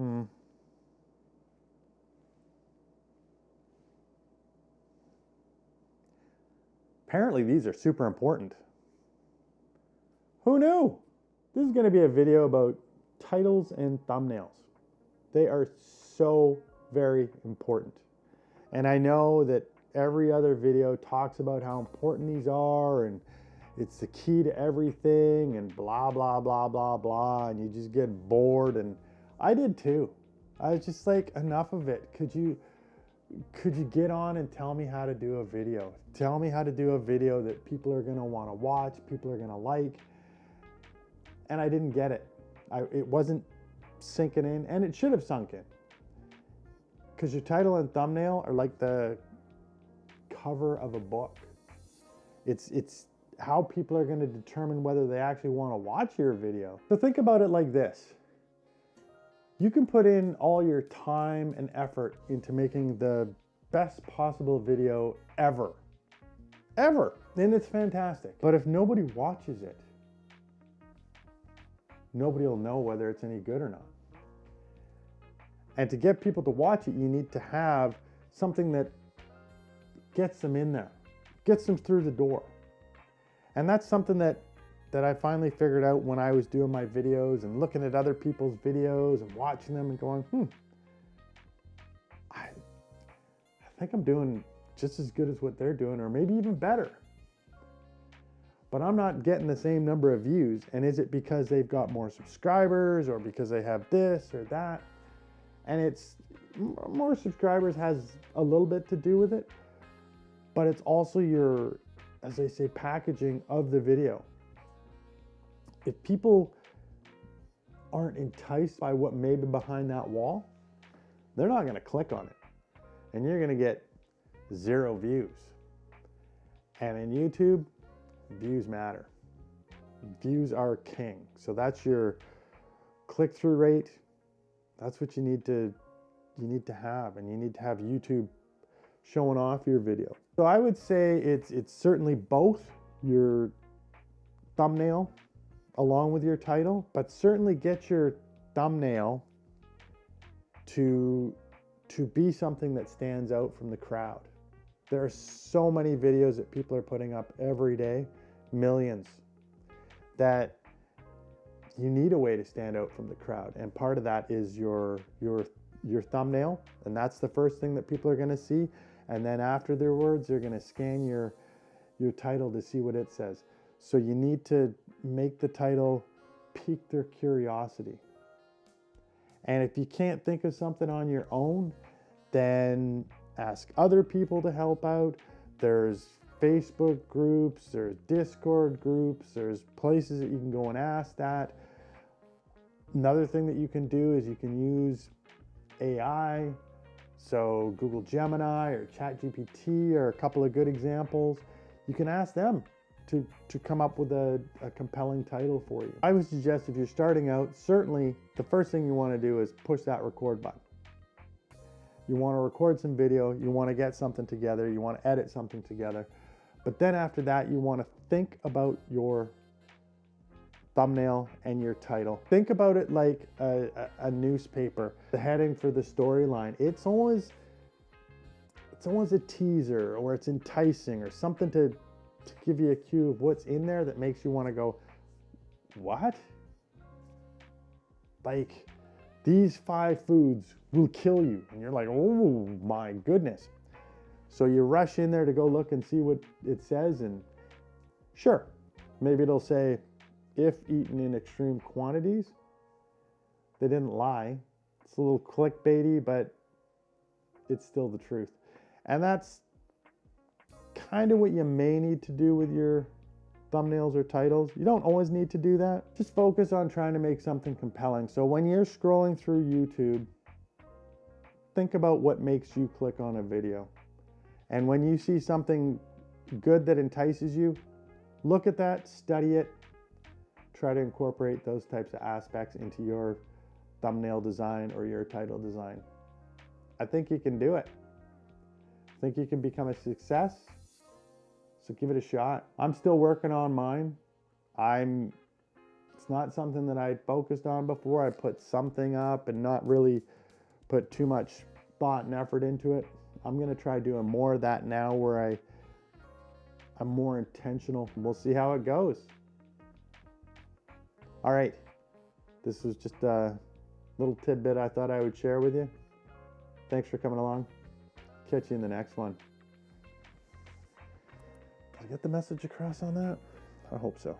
Hmm. Apparently these are super important. Who knew? This is going to be a video about titles and thumbnails. They are so very important. And I know that every other video talks about how important these are and it's the key to everything and blah, blah, blah, blah, blah. And you just get bored. And I did too. I was just like, enough of it. Could you get on and tell me how to do a video? Tell me how to do a video that people are going to want to watch, people are going to like. And I didn't get it. It wasn't sinking in, and it should have sunk in. Because your title and thumbnail are like the cover of a book. It's how people are going to determine whether they actually want to watch your video. So think about it like this. You can put in all your time and effort into making the best possible video ever. Ever. And it's fantastic. But if nobody watches it, nobody will know whether it's any good or not. And to get people to watch it, you need to have something that gets them in there, gets them through the door. And that's something that I finally figured out when I was doing my videos and looking at other people's videos and watching them and going, I think I'm doing just as good as what they're doing, or maybe even better. But I'm not getting the same number of views. And is it because they've got more subscribers or because they have this or that? And it's more subscribers has a little bit to do with it, but it's also your, as they say, packaging of the video. If people aren't enticed by what may be behind that wall, they're not going to click on it. And you're going to get 0 views. And in YouTube, views matter. Views are king. So that's your click-through rate. That's what you need to have, and you need to have YouTube showing off your video. So I would say it's certainly both your thumbnail along with your title, but certainly get your thumbnail to be something that stands out from the crowd. There are so many videos that people are putting up every day, millions, that you need a way to stand out from the crowd. And part of that is your thumbnail, and that's the first thing that people are going to see. And then afterwards, they're going to scan your title to see what it says. So you need to make the title pique their curiosity. And if you can't think of something on your own, then ask other people to help out. There's Facebook groups, there's Discord groups, there's places that you can go and ask that. Another thing that you can do is you can use AI. So Google Gemini or ChatGPT are a couple of good examples. You can ask them to come up with a compelling title for you. I would suggest if you're starting out, certainly the first thing you want to do is push that record button. You want to record some video, you want to get something together, you want to edit something together. But then after that, you want to think about your thumbnail and your title. Think about it like a newspaper. The heading for the storyline, it's always a teaser, or it's enticing, or something to give you a cue of what's in there that makes you want to go, what? Like, these 5 foods will kill you. And you're like, oh my goodness. So you rush in there to go look and see what it says, and sure, maybe it'll say, if eaten in extreme quantities. They didn't lie. It's a little clickbaity, but it's still the truth. And that's kind of what you may need to do with your thumbnails or titles. You don't always need to do that. Just focus on trying to make something compelling. So when you're scrolling through YouTube, think about what makes you click on a video. And when you see something good that entices you, look at that, study it, try to incorporate those types of aspects into your thumbnail design or your title design. I think you can do it. I think you can become a success. So give it a shot. I'm still working on mine. It's not something that I focused on before. I put something up and not really put too much thought and effort into it. I'm going to try doing more of that now where I'm more intentional. We'll see how it goes. All right. This was just a little tidbit I thought I would share with you. Thanks for coming along. Catch you in the next one. Did I get the message across on that? I hope so.